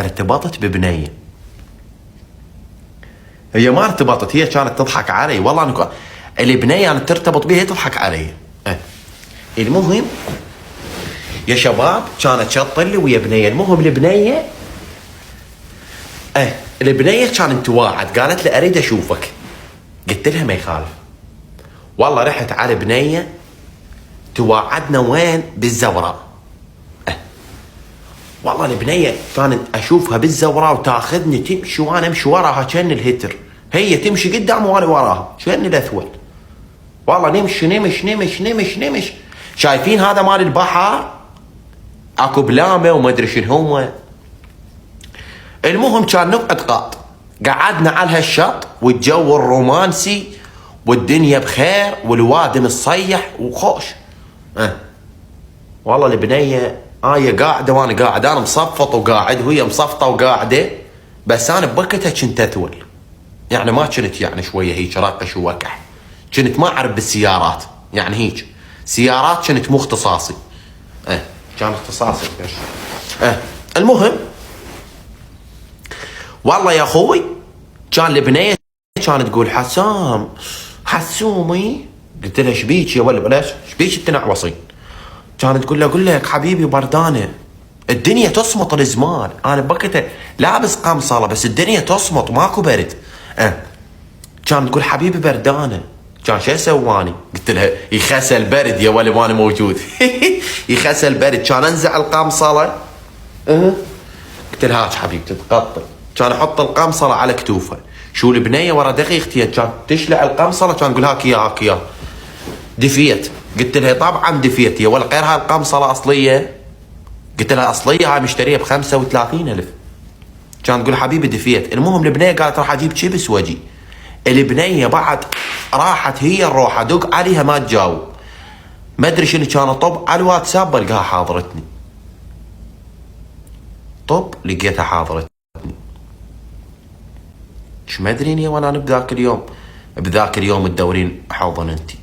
ارتبطت ببنيه. هي ما ارتبطت، هي كانت تضحك علي. والله أنا البنيه انا ترتبط بها، هي تضحك علي. المهم يا شباب كانت شطلي ويا بنيه. المهم البنيه البنيه كانت توعد، قالت لي اريد اشوفك. قلت لها ما يخالف. والله رحت على بنيه توعدنا وين؟ بالزوراء. والله البنيه كانت اشوفها بالزوراء وتاخذني تمشي وانا امشي وراها كأن الهتر. هي تمشي قدام وانا وراها كأن الاثول. والله نمشي نمش نمش نمش نمش. شايفين هذا مال البحر؟ اكو بلامه وما ادري شنو هو. المهم كان نقعد قاط، قعدنا على هالشط والجو الرومانسي والدنيا بخير والوادي مصيح وخوش. والله البنيه هي قاعده وانا قاعد، انا مصفط وقاعد وهي مصفطه وقاعده، بس انا بوقتها كنت اثول. يعني ما كنت يعني شويه هيك راقش ووكح، كنت ما اعرف بالسيارات، يعني هيك سيارات كنت مو اختصاصي. كان اختصاصي. المهم والله يا اخوي كان البنيه كانت تقول حسام حسومي. قلت لها شبيك يا ولد؟ ليش شبيك التنعوصين؟ كانت تقول له اقول لك حبيبي بردانه، الدنيا تصمت الزمان. انا بوقتها لابس قمصله بس الدنيا تصمت ماكو برد. كانت تقول حبيبي بردانه. كان شو سواني؟ قلت لها يخسى البرد يا ولد وانا موجود. يخسى البرد. كان انزع القمصله قلت لها هاك حبيبتي تقطي. كان احط القمصله على كتوفها. شو البنيه ورا دقيقتين كان تشلع القمصله، كان اقول هاك اياه هاك اياه. دفيت. قلت لها طبعا دفيت يا ولد، غير هاي القمصله اصليه. قلت لها اصليه هاي مشتريها ب 35,000. كان تقول حبيبي دفيت. المهم البنيه قالت راح اجيب شيبس واجي. البنيه بعد راحت هي الروحه دق عليها ما تجاوب. ما ادري شنو كان طب على الواتساب بلقاها حاضرتني. طب لقيتها حاضرتني. ايش ما ادري وانا بذاك اليوم تدورين حوضن انتي.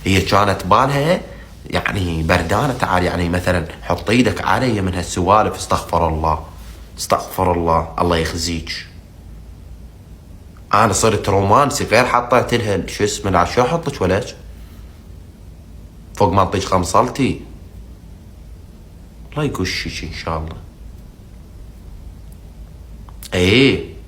هي كانت بالها يعني بردانه. تعال يعني مثلا حط ايدك علي من هالسوالف. استغفر الله استغفر الله، الله يخزيك. انا صرت رومانسي غير حطيت لها شو اسمه شو احطك ولش فوق ما اعطيك قمصلتي. الله يقشك ان شاء الله. ايه